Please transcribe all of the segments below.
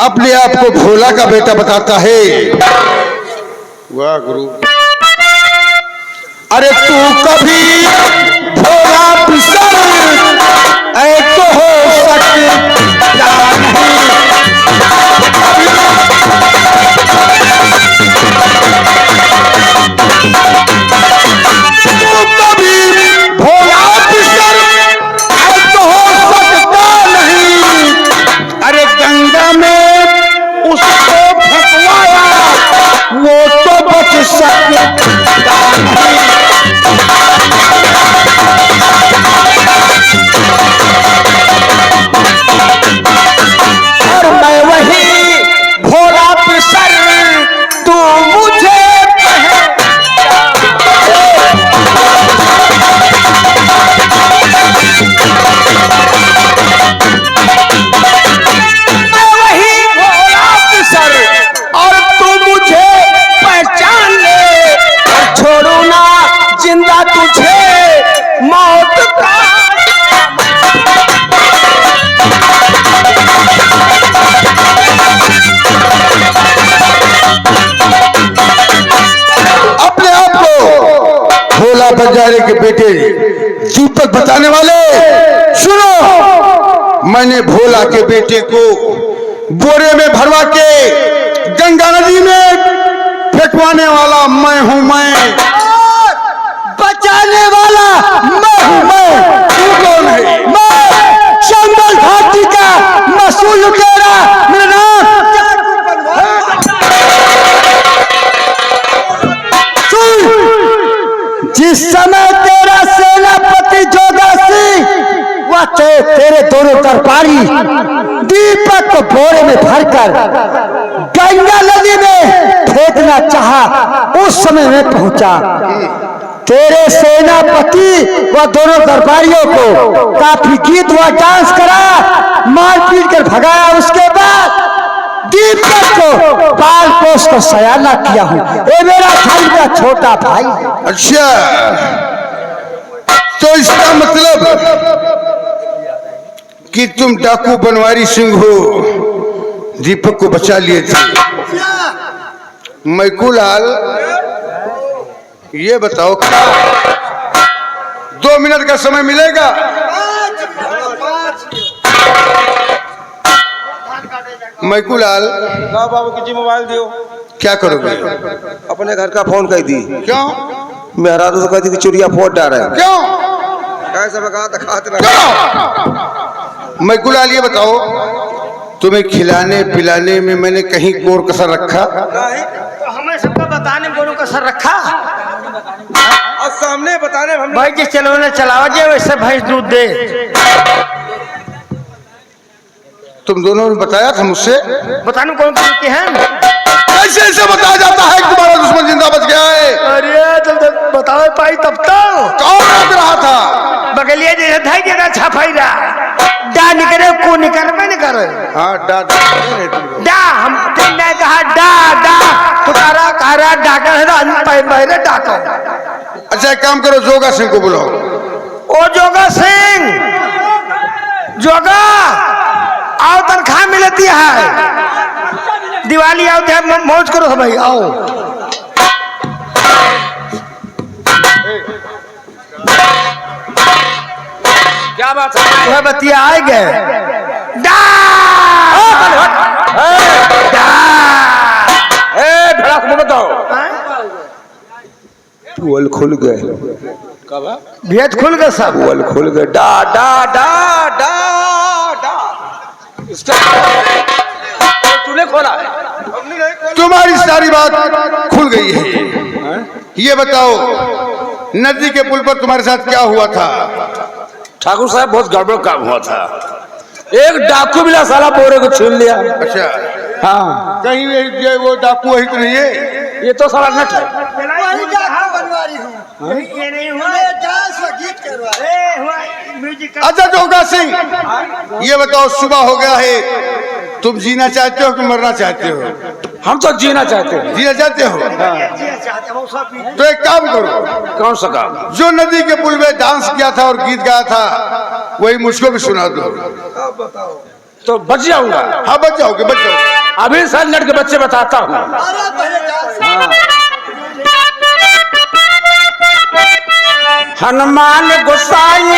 अपने आप को भोला का बेटा बताता है। वाह गुरु। अरे तू कभी भोला पिसर तो हो सकता नहीं। तू कभी भोला पिसर तो हो सकता नहीं। अरे गंगा में उसको फंसवाया वो तो बच सकता नहीं। और मैं वही भोला पिसर तू मुझे मैं वही भोला पिसर और तू मुझे पहचान ले। छोड़ू ना जिंदा तुझे मौत का। अपने आप को भोला बंजारे के बेटे दीपक बताने वाले सुनो। मैंने भोला के बेटे को बोरे में भरवा के गंगा नदी में फेंकवाने वाला मैं हूं। मैं बचाने वाला मैं हूं। मैं तू कौन है? मैं चंबल घाटी का मसूल लुटेरा। मेरा नाम जिस समय तेरा सेनापति जोगा सिंह व तेरे दोनों दरबारी दीपक को बोरे में भरकर गंगा नदी में फेंकना चाहा, उस समय में पहुंचा। तेरे सेनापति व दोनों दरबारियों को काफी गीत व डांस करा, मारपीट कर भगाया। उसके बाद दीपक को पाल पोस कर सयाना किया हूँ। ये मेरा भाई का छोटा भाई। अच्छा, तो इसका मतलब कि तुम डाकू बनवारी सिंह हो, दीपक को बचा लिए थे। मैकूलाल ये बताओ, 2 मिनट का समय मिलेगा? मैकूलाल बाबू की जी मोबाइल दियो। क्या करोगे? अपने घर का फोन कर दी। क्यों? मेहरा तो कहती कि चुरिया फोन डाल रहा है। क्यों? कैसे मैकूलाल ये बताओ, तुम्हें खिलाने पिलाने में मैंने कहीं कोर कसर रखा? तो हमें सबको बताने में कोई कसर रखा? और सामने बताने हम भाई जी चलो ना चलावा जे वैसे भैंस दूध दे। तुम दोनों ने बताया था मुझसे? बताने कौन के हैं? कैसे ऐसे बताया जाता है कि तुम्हारा दुश्मन जिंदा बच गया है? अरे जब बताओ पाई तब तो कौन लग रहा था? बगलिया जैसे धाई जगह छापाई रहा। डा निकले को निकल में नहीं करे। हाँ डा हम तुमने कहा डा डा पुकारा कारा डाका है ना पहले डाका। अच्छा एक काम करो, जोगा सिंह को बुलाओ। ओ जोगा सिंह, जोगा आओ, तनख्वाह मिलती है। दिवाली आओ, मौज करो भाई, आओ। क्या बात है? वह बतिया आए गए। पोल खुल गए। भेद खुल गए सब। पोल खुल गए। डा डा डा डा डा। तूने खोला? तुम्हारी सारी बात खुल गई है। ये बताओ, नदी के पुल पर तुम्हारे साथ क्या हुआ था? ठाकुर साहब बहुत गड़बड़ काम हुआ था। एक डाकू मिला, साला बोरे को छीन लिया। अच्छा, हाँ, कहीं ये वो डाकू वही तो नहीं है? ये तो साला नट है। अच्छा जोगा सिंह, ये बताओ, सुबह हो गया है, तुम जीना चाहते हो कि मरना चाहते हो? हम तो जीना चाहते हैं। जीना चाहते हो? तो एक काम करो। कौन सा काम? जो नदी के पुल में डांस किया था और गीत गाया था, वही मुझको भी सुना दो। तो बच जाऊंगा। हाँ बच जाओगे, बच जाओगे। अभी सर लड़के बच्चे बताता हूँ। हनुमान गोसाई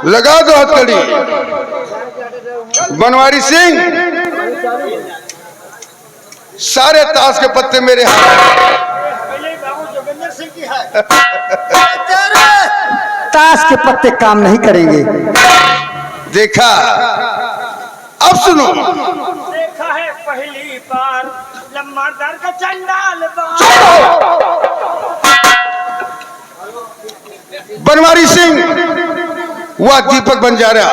लगा दो हथकड़ी। बनवारी सिंह, सारे ताश के पत्ते मेरे हाथ। ताश के पत्ते काम नहीं करेंगे। देखा, अब सुनो। देखा है पहली बार लम्बादार का चंडाल बनवारी सिंह, वह दीपक बंजारा,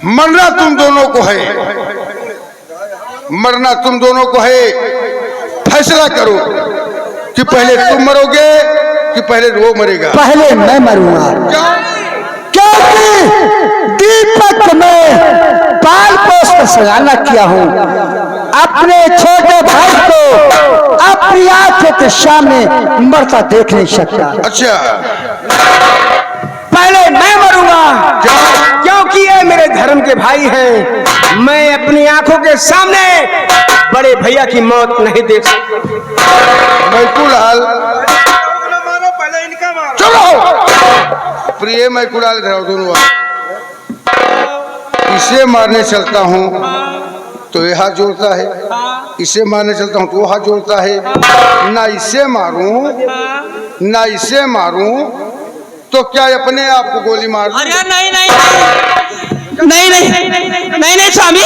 मरना तुम दोनों को है, मरना तुम दोनों को है। फैसला करो कि पहले तुम मरोगे कि पहले वो मरेगा। पहले मैं मरूंगा, क्योंकि दीपक में पाल पोस कर सगाना किया हूँ। अपने छोटे भाई को अपनी आंखों के सामने मरता देख नहीं सकता। अच्छा, पहले मैं मरूंगा, क्योंकि ये मेरे धर्म के भाई हैं। मैं अपनी आंखों के सामने बड़े भैया की मौत नहीं देख सकता। मैकुलाल, पहले इनका मारो। चलो प्रिय मैकुलाल, इधर आओ दोनों। इसे मारने चलता हूँ तो ये हाथ जोड़ता है, इसे मारने चलता हूँ तो वो हाथ जोड़ता है। ना इसे मारूं ना इसे मारूं तो क्या अपने आप को गोली मार दूं? अरे नहीं नहीं नहीं नहीं नहीं नहीं स्वामी,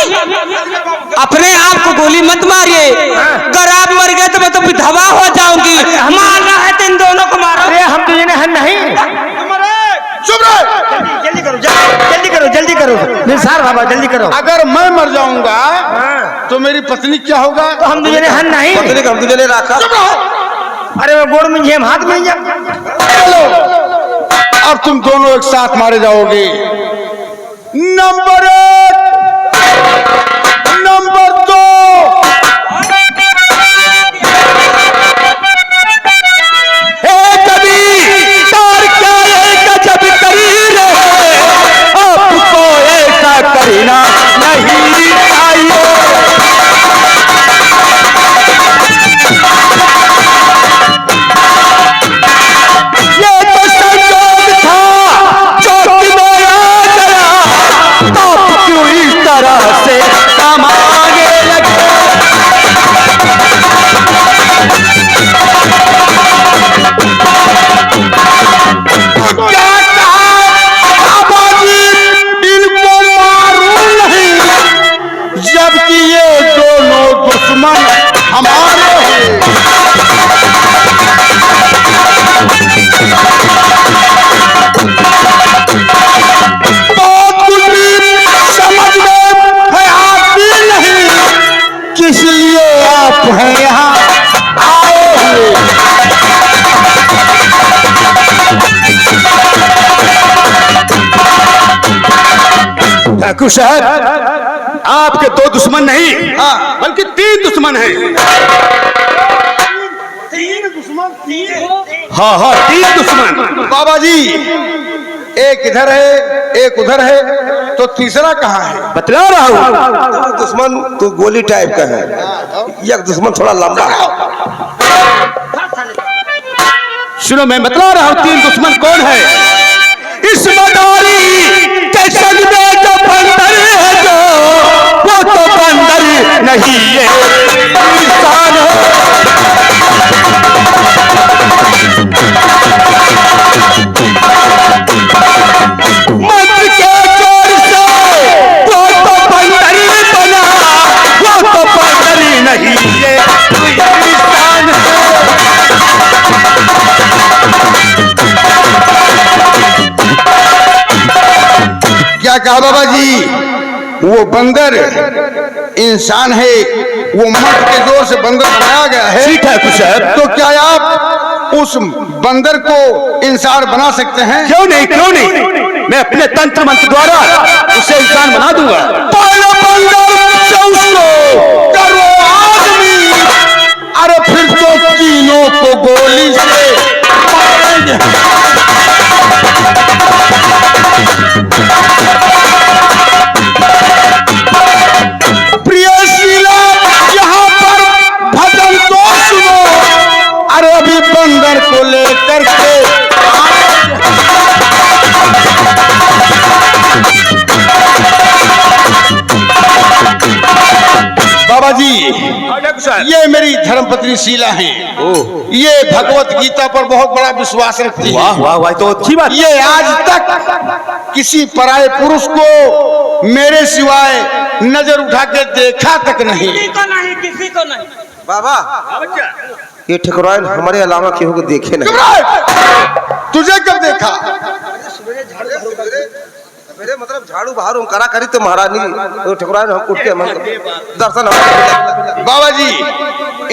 अपने आप को गोली मत मारिए। अगर आप मर गए तो मैं तो विधवा हो जाऊंगी। मारना है तो इन दोनों को मारो। अरे हम तुझे नहीं, चुप रहे। जल्दी करो, जल्दी करो, जल्दी करो निसार बाबा, जल्दी करो। अगर मैं मर जाऊंगा तो मेरी पत्नी क्या होगा? तो हम तुझे नहीं, पत्नी का हम तुझे नहीं रखा। अरे वो गोड़ में जेम, हाथ में जेम। चलो, अब तुम दोनों एक साथ मारे जाओगे। Number 1, number 2। करना नहीं चाहिए। ये तो संयोग था जो कि मोया गया, तो क्यों इस तरह से कमाने लगे। क्या जबकि ये दोनों दुश्मन हमारे हैं। बहुत कुछ समझ में है आती नहीं, किस लिए आप हैं यहाँ आए हुए। ठाकुर साहब, आपके 2 दुश्मन नहीं, बल्कि 3 दुश्मन हैं। 3 दुश्मन, 3? हाँ हाँ, 3 दुश्मन। बाबा जी, एक इधर है एक उधर है, तो तीसरा कहाँ है? बतला रहा हूँ। दुश्मन तू गोली टाइप का है, यह दुश्मन थोड़ा लंबा है। सुनो, मैं बतला रहा हूँ 3 दुश्मन कौन है। इस मदारी के संग में जो बंदर है, जो वो तो बंदर नहीं है, इंसान है। मंत्र के जोर से वो तो बंदर बना, वो तो बंदर नहीं है, इंसान है। क्या कहा बाबा जी? वो बंदर इंसान है, वो मंत्र के जोर से बंदर बनाया गया है। ठीक है कुछ है। तो क्या आप उस बंदर को इंसान बना सकते हैं? क्यों नहीं, मैं अपने तंत्र मंत्र द्वारा उसे इंसान बना दूंगा। पहले बंदर से उसको करो आदमी, अरे फिर तो तीनों को गोली से मारेंगे। प्रिय शीला, यहाँ पर भजन तो सुनो, अरे अभी बंदर को लेकर के बाबा जी, ये मेरी धर्मपत्नी शीला है। ये भगवत गीता पर बहुत बड़ा विश्वास रखती है। वाह वाह वाह, तो अच्छी बात। ये आज तक किसी पराये पुरुष को मेरे सिवाय नजर उठा के देखा तक नहीं। किसी को नहीं। बाबा ये ठकुराइन हमारे अलावा केहू को देखे नहीं। तुझे कब देखा? मेरे मतलब झाड़ू बहारू करा करी तो महारानी तो ठकुराइन हम उठ के दर्शन। बाबा जी,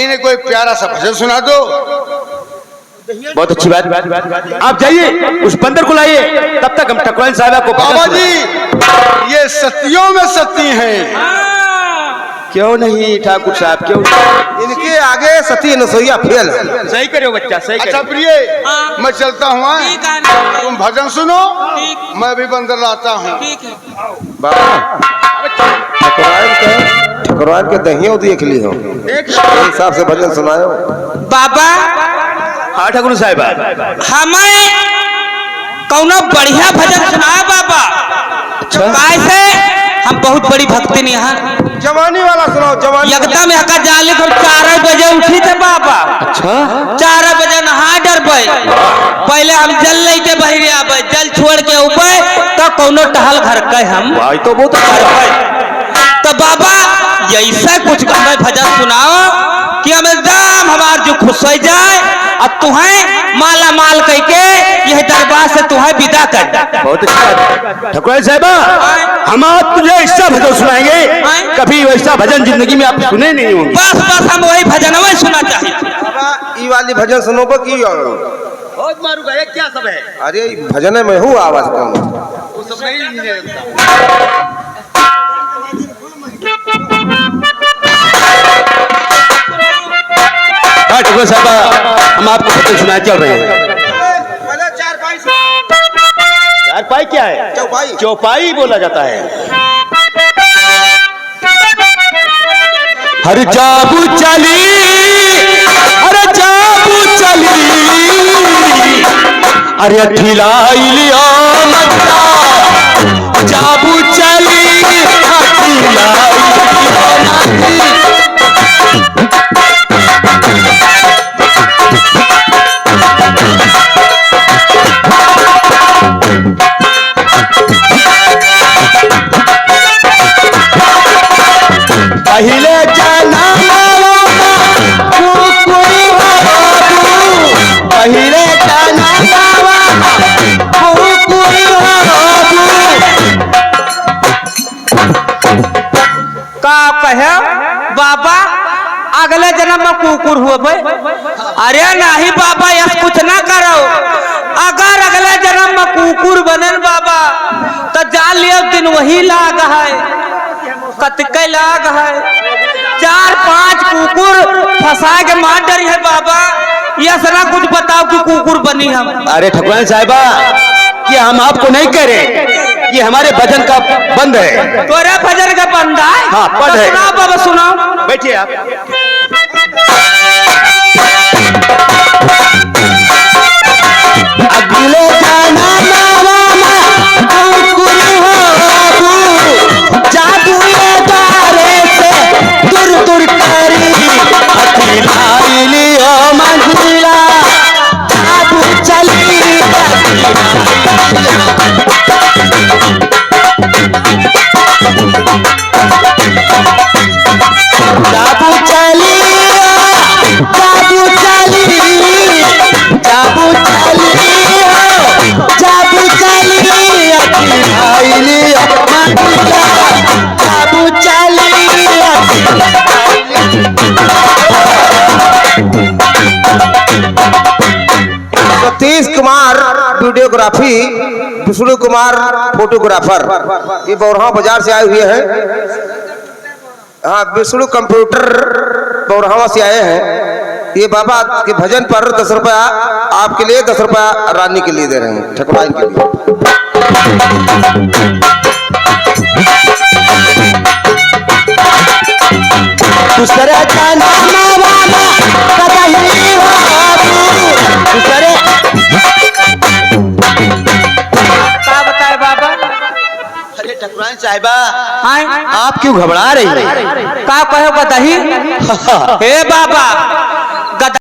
इन्हें कोई प्यारा सा भजन सुना दो। बहुत अच्छी बात। आप जाइए, उस बंदर को लाइए, तब तक हम ठकुराइन साहिबा को। बाबा जी, ये सतियों में सती हैं। क्यों नहीं ठाकुर साहब, क्यों नहीं? इनके आगे सती नसोईया फेल है। सही करो बच्चा, सही अच्छा करो। प्रिय, मैं चलता हूँ, तुम भजन सुनो, मैं भी बंदर लाता हूँ। बाबा ठकुराइन के दहियों देख ली हो, एक हिसाब से भजन सुनायो। बाबा हाँ ठाकुर साहिबा, हमें कौनो बढ़िया भजन सुनाए बाबा। कैसे? हम बहुत बड़ी भक्ति नहीं है। जवानी वाला सुनाओ, जवानी। एकदम हका जाले हम 4 बजे उठी थे बाबा। अच्छा, 4 बजे नहा डरबे, पहले हम जल लेके बहरे आबे, जल छोड़ के उबे तो कौनो टहल घर के हम भाई तो बहुत अच्छा। तो बाबा ऐसा कुछ हमें भजन सुनाओ कि हम एकदम हमार जो खुश हो जाए और तुम्हें माला माल कह के यह दरबार से तुम्हें विदा कर। बहुत अच्छा ठकुराइन साहिबा, हम आज तुझे ऐसा भजन सुनाएंगे, कभी वैसा भजन जिंदगी में आप सुने नहीं होंगे। बस हम वही भजन वही सुना चाहिए। बाबा ई वाली भजन सुनो को की बहुत मारूंगा, ये क्या सब है? अरे भजन में हूँ आवाज कौन वो सब नहीं। हाँ ठकुराइन साहिबा, हम आपको भजन सुनाए चल रहे हैं। चारपाई क्या है? चौपाई। चौपाई बोला जाता है। हर जाबू चली, अरे जाबू चली, अरे अठिलाई लिया मत्ता, जाबू चली, अठिलाई लिया पहले जाना पहले जाना का कहे बाबा अगले जन्म में कुकुर हुए भाई? अरे नहीं बाबा, यस कुछ ना करो। अगर अगले जन्म में कुकुर बनन बाबा तो जान लियो दिन वही लाग है, कतके लाग है। 4-5 कुकुर फंसा के मार डरी है बाबा। यस ना कुछ बताओ कि कुकुर बनी हम। अरे ठकुराइन साहिबा, कि हम आपको नहीं कह रहे, ये हमारे भजन का बंद है। तोरे भजन का बंद है? हाँ, बंद है। सुनाओ बाबा, सुनाओ। बैठिए आप। अगले जाना कुकुर हो जादू दारे से दूर दूर करी, अखिलाई लियो मंजिला, जादू चली जादू चली, जादू चली, जादू चली, जादू चली, अखिलाई लियो मंजिला, जादू चली, सतीश कुमार वीडियोग्राफी, विष्णु कुमार फोटोग्राफर, ये बौरहा बाजार से आए हुए हैं। हाँ, विष्णु कंप्यूटर बौरहा से आए हैं। ये बाबा के भजन पर 10 रुपया आपके लिए, 10 रुपया रानी के लिए दे रहे हैं, ठकुराइन के लिए। दूसरे का नाम वाला कतई दूसरे क्या बताए बाबा? अरे ठकुराइन साहिबा, हाँ? आप क्यों घबरा रही हैं? का कहे बताही? हे बाबा,